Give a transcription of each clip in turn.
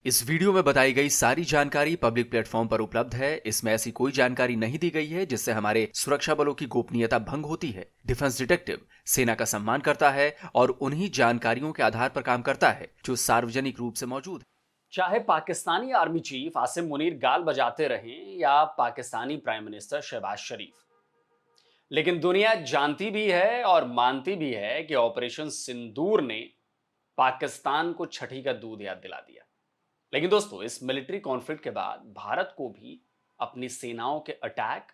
इस वीडियो में बताई गई सारी जानकारी पब्लिक प्लेटफॉर्म पर उपलब्ध है। इसमें ऐसी कोई जानकारी नहीं दी गई है जिससे हमारे सुरक्षा बलों की गोपनीयता भंग होती है। डिफेंस डिटेक्टिव सेना का सम्मान करता है और उन्हीं जानकारियों के आधार पर काम करता है जो सार्वजनिक रूप से मौजूद है। चाहे पाकिस्तानी आर्मी चीफ आसिम मुनीर गाल बजाते रहें या पाकिस्तानी प्राइम मिनिस्टर शहबाज शरीफ, लेकिन दुनिया जानती भी है और मानती भी है कि ऑपरेशन सिंदूर ने पाकिस्तान को छठी का दूध याद दिला दिया। लेकिन दोस्तों, इस मिलिट्री कॉन्फ्लिक्ट के बाद भारत को भी अपनी सेनाओं के अटैक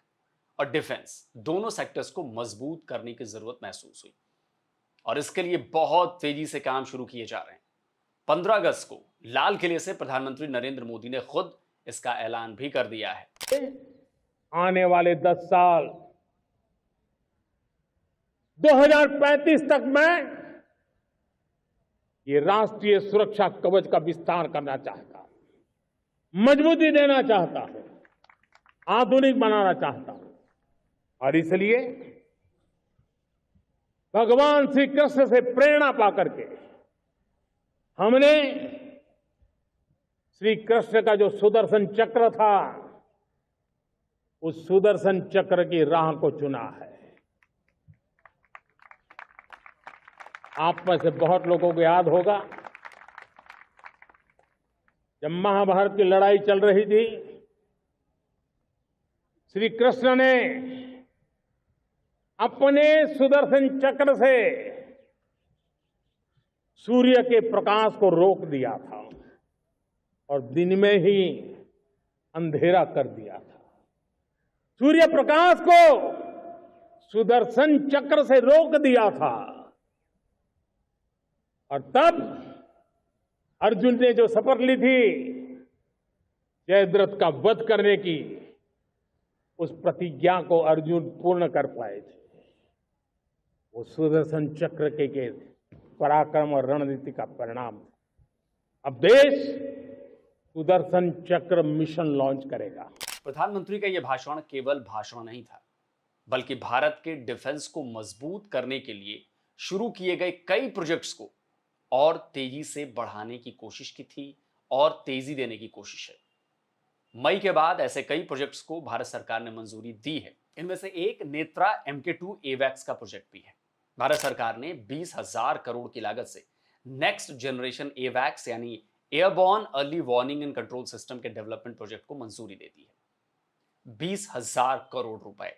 और डिफेंस दोनों सेक्टर्स को मजबूत करने की जरूरत महसूस हुई और इसके लिए बहुत तेजी से काम शुरू किए जा रहे हैं। 15 अगस्त को लाल किले से प्रधानमंत्री नरेंद्र मोदी ने खुद इसका ऐलान भी कर दिया है। आने वाले 10 साल 2035 तक मैं ये राष्ट्रीय सुरक्षा कवच का विस्तार करना चाहता हूं, मजबूती देना चाहता हूं, आधुनिक बनाना चाहता हूं और इसलिए भगवान श्री कृष्ण से प्रेरणा पाकर के हमने श्री कृष्ण का जो सुदर्शन चक्र था, उस सुदर्शन चक्र की राह को चुना है। आप में से बहुत लोगों को याद होगा, जब महाभारत की लड़ाई चल रही थी, श्री कृष्ण ने अपने सुदर्शन चक्र से सूर्य के प्रकाश को रोक दिया था और दिन में ही अंधेरा कर दिया था। सूर्य प्रकाश को सुदर्शन चक्र से रोक दिया था और तब अर्जुन ने जो शपथ ली थी जयद्रथ का वध करने की, उस प्रतिज्ञा को अर्जुन पूर्ण कर पाए थे। वो सुदर्शन चक्र के पराक्रम और रणनीति का परिणाम था। अब देश सुदर्शन चक्र मिशन लॉन्च करेगा। प्रधानमंत्री का यह भाषण केवल भाषण नहीं था, बल्कि भारत के डिफेंस को मजबूत करने के लिए शुरू किए गए कई प्रोजेक्ट्स को और तेजी से बढ़ाने की कोशिश की थी और तेजी देने की कोशिश है। मई के बाद ऐसे कई प्रोजेक्ट्स को भारत सरकार ने मंजूरी दी है। इनमें से एक नेत्रा MK2 एवैक्स का प्रोजेक्ट भी है। भारत सरकार ने 20,000 करोड़ की लागत से नेक्स्ट जनरेशन एवैक्स यानी airborne early warning and control system के डेवलपमेंट प्रोजेक्ट को मंजूरी दे दी है। 20,000 करोड़ रुपए,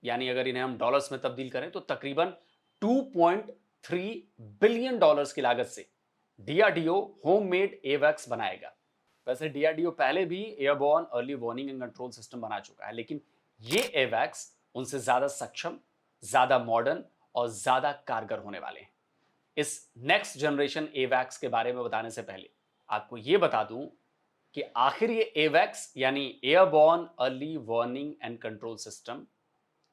यानी अगर इन्हें हम डॉलर्स में तब्दील करें तो तकरीबन 2.3 बिलियन डॉलर्स की लागत से DRDO होममेड एवैक्स बनाएगा। वैसे DRDO पहले भी airborne early warning and control system बना चुका है, लेकिन ये एवैक्स उनसे ज्यादा सक्षम, ज्यादा मॉडर्न और ज्यादा कारगर होने वाले हैं। इस नेक्स्ट जनरेशन एवैक्स के बारे में बताने से पहले आपको यह बता दूं कि आखिर ये एवैक्स यानी airborne early warning and control system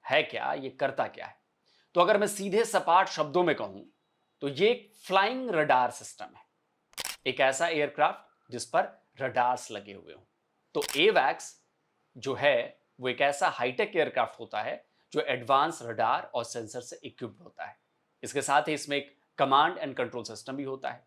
है क्या, ये करता क्या है। तो अगर मैं सीधे सपाट शब्दों में कहूं तो ये एक फ्लाइंग रडार सिस्टम है, एक ऐसा एयरक्राफ्ट जिस पर रडार्स लगे हुए हों। तो एवैक्स जो है वो एक ऐसा हाईटेक एयरक्राफ्ट होता है जो एडवांस रडार और सेंसर से इक्विप्ड होता है। इसके साथ ही इसमें एक कमांड एंड कंट्रोल सिस्टम भी होता है।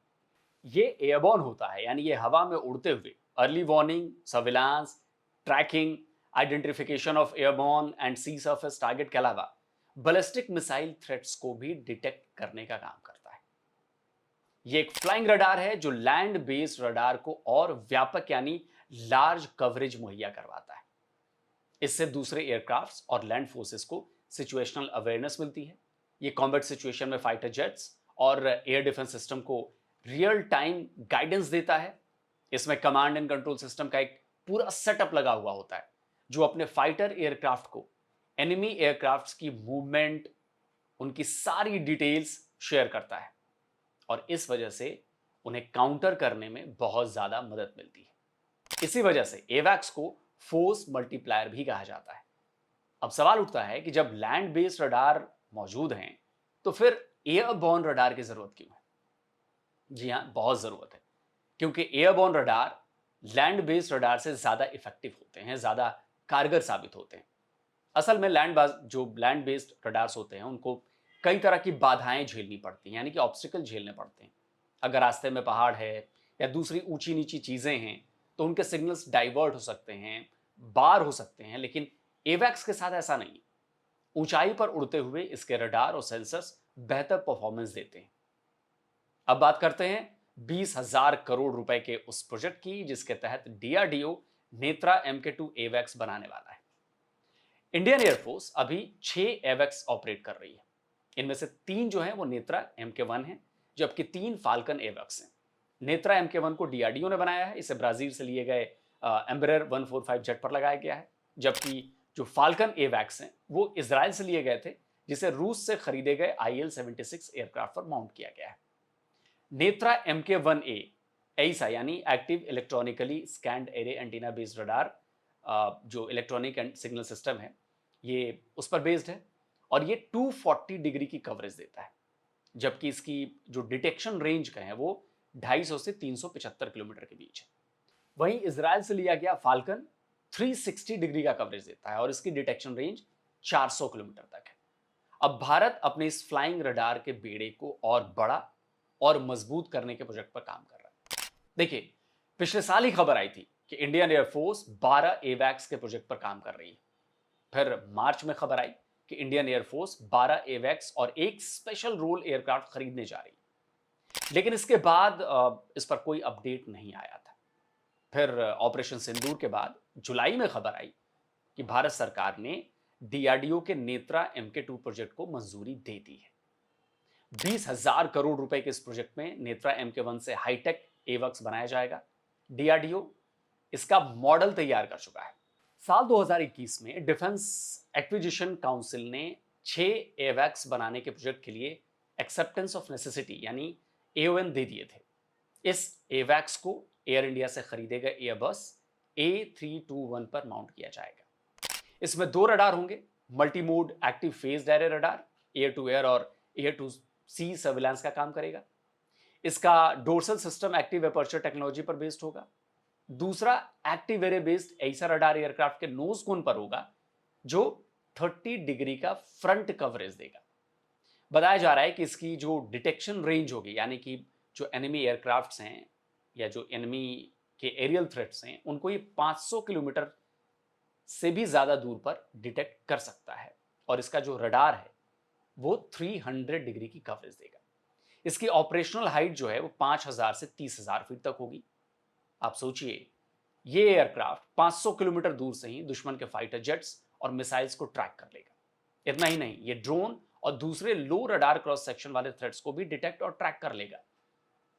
ये एयरबॉर्न होता है, यानी ये हवा में उड़ते हुए early warning, surveillance, tracking, identification of airborne and sea surface target के अलावा बैलिस्टिक मिसाइल थ्रेट्स को भी डिटेक्ट करने का काम करता है। यह एक फ्लाइंग रडार है जो लैंड बेस्ड रडार को और व्यापक यानी लार्ज कवरेज मुहैया करवाता है। इससे दूसरे एयरक्राफ्ट्स और लैंड फोर्सेस को सिचुएशनल अवेयरनेस मिलती है। यह कॉम्बैट सिचुएशन में फाइटर जेट्स और एयर डिफेंस सिस्टम को रियल टाइम गाइडेंस देता है। इसमें कमांड एंड कंट्रोल सिस्टम का एक पूरा सेटअप लगा हुआ होता है जो अपने फाइटर एयरक्राफ्ट को एनिमी एयरक्राफ्ट्स की मूवमेंट, उनकी सारी डिटेल्स शेयर करता है और इस वजह से उन्हें काउंटर करने में बहुत ज्यादा मदद मिलती है। इसी वजह से एवैक्स को फोर्स मल्टीप्लायर भी कहा जाता है। अब सवाल उठता है कि जब लैंड बेस्ड रडार मौजूद हैं तो फिर एयरबॉर्न रडार की जरूरत क्यों है? जी हां, बहुत जरूरत है, क्योंकि airborne radar land based radar से ज्यादा इफेक्टिव होते हैं, ज्यादा कारगर साबित होते हैं। असल में लैंड बेस्ड रडार्स होते हैं उनको कई तरह की बाधाएं झेलनी पड़ती हैं, यानी कि ऑब्स्टिकल झेलने पड़ते हैं। अगर रास्ते में पहाड़ है या दूसरी ऊंची नीची चीजें हैं तो उनके सिग्नल्स डाइवर्ट हो सकते हैं, बार हो सकते हैं, लेकिन एवैक्स के साथ ऐसा नहीं। ऊंचाई पर उड़ते हुए इसके रडार और सेंसर्स बेहतर परफॉर्मेंस देते हैं। अब बात करते हैं 20,000 करोड़ रुपए के उस प्रोजेक्ट की जिसके तहत डीआरडीओ नेत्रा MK2 एवैक्स बनाने वाला है। इंडियन एयरफोर्स अभी 6 एवैक्स ऑपरेट कर रही है। इनमें से 3 जो है वो नेत्रा MK1 है, जबकि 3 फाल्कन एवैक्स हैं। नेत्रा MK1 को डीआरडीओ ने बनाया है, इसे ब्राजील से लिए गए एम्बरेर 145 जेट पर लगाया गया है, जबकि जो फाल्कन एवैक्स हैं वो इजराइल से लिए गए थे, जिसे रूस से खरीदे गए IL-76 एयरक्राफ्ट पर माउंट किया गया है। नेत्रा MK1A ऐसा यानी active electronically scanned array antenna based radar, जो इलेक्ट्रॉनिक सिग्नल सिस्टम है, ये उस पर बेस्ड है और ये 240 डिग्री की कवरेज देता है, जबकि इसकी जो डिटेक्शन रेंज का है वो 250 से 375 किलोमीटर के बीच है। वहीं इजराइल से लिया गया फाल्कन 360 डिग्री का कवरेज देता है और इसकी डिटेक्शन रेंज 400 किलोमीटर तक है। अब भारत अपने इस फ्लाइंग रडार के बेड़े को और बड़ा और मजबूत करने के प्रोजेक्ट पर काम कर रहा है। देखिए, पिछले साल ही खबर आई थी कि इंडियन एयरफोर्स 12 एवैक्स के प्रोजेक्ट पर काम कर रही है। फिर मार्च में खबर आई कि इंडियन एयरफोर्स 12 एवैक्स और एक स्पेशल रोल एयरक्राफ्ट खरीदने जा रही है, लेकिन इसके बाद इस पर कोई अपडेट नहीं आया था। फिर ऑपरेशन सिंदूर के बाद जुलाई में खबर आई कि भारत सरकार ने डीआरडीओ के नेत्रा MK2 प्रोजेक्ट को मंजूरी दे दी है। 20,000 करोड़ रुपए के इस प्रोजेक्ट में नेत्रा MK1 से हाईटेक एवैक्स बनाया जाएगा। डीआरडीओ इसका मॉडल तैयार कर चुका है। साल 2021 में डिफेंस एक्विजिशन काउंसिल ने 6 एवैक्स बनाने के प्रोजेक्ट के लिए एक्सेप्टेंस ऑफ नेसेसिटी यानी AON दे दिए थे। इस एवैक्स को एयर इंडिया से खरीदे गए एयरबस A321 पर माउंट किया जाएगा। इसमें 2 रडार होंगे, multi mode active phase array radar air to air और एयर टू सी सर्विलांस का काम करेगा। इसका dorsal system active aperture technology पर बेस्ड होगा। दूसरा एक्टिव एरे बेस्ड ऐसा रडार एयरक्राफ्ट के नोज कोन पर होगा जो 30 डिग्री का फ्रंट कवरेज देगा। बताया जा रहा है कि इसकी जो डिटेक्शन रेंज होगी, यानी कि जो एनिमी एयरक्राफ्ट्स हैं या जो एनिमी के एरियल थ्रेट्स हैं, उनको ये 500 किलोमीटर से भी ज्यादा दूर पर डिटेक्ट कर सकता है और इसका जो रडार है वो 300 डिग्री की कवरेज देगा। इसकी ऑपरेशनल हाइट जो है वो 5,000 से 30,000 फीट तक होगी। आप सोचिए, ये एयरक्राफ्ट 500 किलोमीटर दूर से ही दुश्मन के फाइटर जेट्स और मिसाइल्स को ट्रैक कर लेगा। इतना ही नहीं, ये ड्रोन और दूसरे लो रडार क्रॉस सेक्शन वाले थ्रेट्स को भी डिटेक्ट और ट्रैक कर लेगा।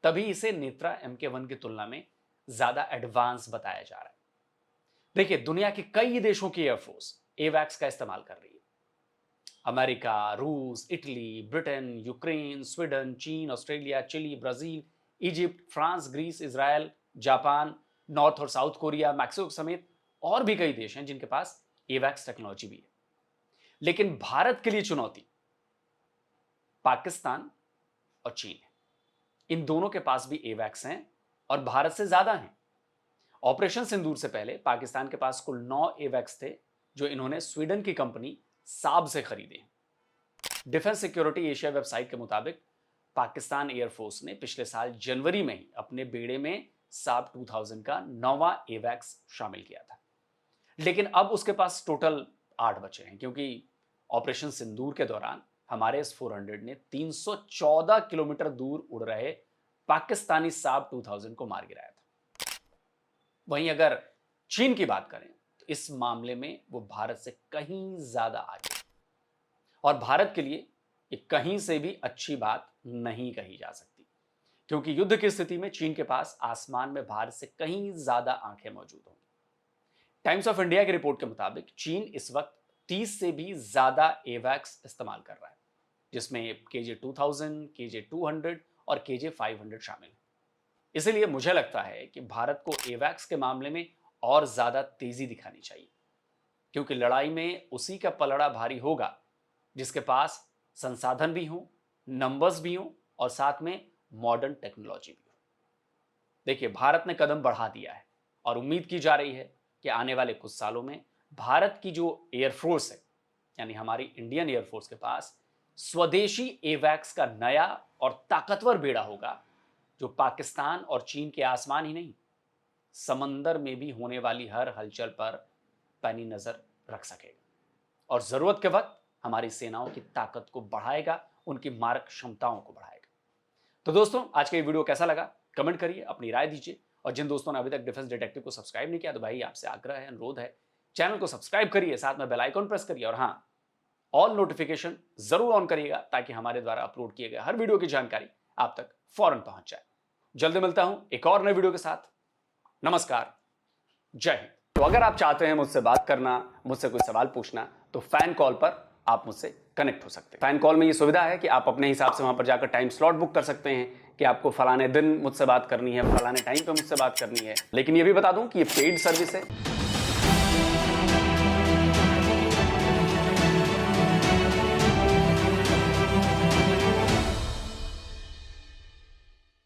तभी इसे नेत्रा MK1 की तुलना में ज्यादा एडवांस बताया जा रहा है। देखिए, दुनिया के कई देशों की एयरफोर्स एवैक्स का इस्तेमाल कर रही है। अमेरिका, रूस, इटली, ब्रिटेन, यूक्रेन, स्वीडन, चीन, Australia, Chile, Brazil, Egypt, France, Greece, Israel, Japan, north और साउथ कोरिया, मैक्सिको समेत और भी कई देश हैं जिनके पास एवैक्स टेक्नोलॉजी भी है। लेकिन भारत के लिए चुनौती पाकिस्तान और चीन है। इन दोनों के पास भी एवैक्स हैं और भारत से ज्यादा हैं। ऑपरेशन सिंदूर से पहले पाकिस्तान के पास कुल 9 एवैक्स थे जो इन्होंने स्वीडन की कंपनी साब से खरीदे। डिफेंस सिक्योरिटी एशिया वेबसाइट के मुताबिक पाकिस्तान एयरफोर्स ने पिछले साल जनवरी में ही अपने बेड़े में साब 2000 का 9वां एवैक्स शामिल किया था, लेकिन अब उसके पास टोटल 8 बचे हैं, क्योंकि ऑपरेशन सिंदूर के दौरान हमारे S-400 ने 314 किलोमीटर दूर उड़ रहे पाकिस्तानी साब 2000 को मार गिराया था। वहीं अगर चीन की बात करें तो इस मामले में वो भारत से कहीं ज्यादा आगे, और भारत के लिए ये कहीं से भी अच्छी बात नहीं कही जा सकती, क्योंकि युद्ध की स्थिति में चीन के पास आसमान में भारत से कहीं ज्यादा आंखें मौजूद होंगी। टाइम्स ऑफ इंडिया की रिपोर्ट के मुताबिक चीन इस वक्त 30 से भी ज्यादा एवैक्स इस्तेमाल कर रहा है, जिसमें KJ-2000, KJ-200 और KJ-500 शामिल है। इसलिए मुझे लगता है कि भारत को एवैक्स के मामले में और ज्यादा तेजी दिखानी चाहिए, क्योंकि लड़ाई में उसी का पलड़ा भारी होगा जिसके पास संसाधन भी हो, नंबर्स भी हो और साथ में मॉडर्न टेक्नोलॉजी भी हो। देखिए, भारत ने कदम बढ़ा दिया है और उम्मीद की जा रही है कि आने वाले कुछ सालों में भारत की जो एयरफोर्स है, यानी हमारी इंडियन एयरफोर्स के पास स्वदेशी एवैक्स का नया और ताकतवर बेड़ा होगा, जो पाकिस्तान और चीन के आसमान ही नहीं, समंदर में भी होने वाली हर हलचल पर पैनी नजर रख सकेगा और जरूरत के वक्त हमारी सेनाओं की ताकत को बढ़ाएगा, उनकी मारक क्षमताओं को बढ़ाएगा। तो दोस्तों, आज का ये वीडियो कैसा लगा कमेंट करिए, अपनी राय दीजिए। और जिन दोस्तों ने अभी तक डिफेंस डिटेक्टिव को सब्सक्राइब नहीं किया तो भाई आपसे आग्रह है, अनुरोध है, चैनल को सब्सक्राइब करिए, साथ में बेल आइकॉन प्रेस करिए और हाँ, ऑल नोटिफिकेशन जरूर ऑन करिएगा ताकि हमारे द्वारा अपलोड किए गए हर वीडियो की जानकारी आप तक फौरन पहुंच जाए। जल्दी मिलता हूं एक और नए वीडियो के साथ। नमस्कार, जय हिंद। तो अगर आप चाहते हैं मुझसे बात करना, मुझसे कोई सवाल पूछना, तो फैन कॉल पर आप मुझसे कनेक्ट हो सकते हैं। फैन कॉल में ये सुविधा है कि आप अपने हिसाब से वहां पर जाकर टाइम स्लॉट बुक कर सकते हैं कि आपको फलाने दिन मुझसे बात करनी है, फलाने टाइम पे मुझसे बात करनी है। लेकिन ये भी बता दूं कि ये पेड सर्विस है,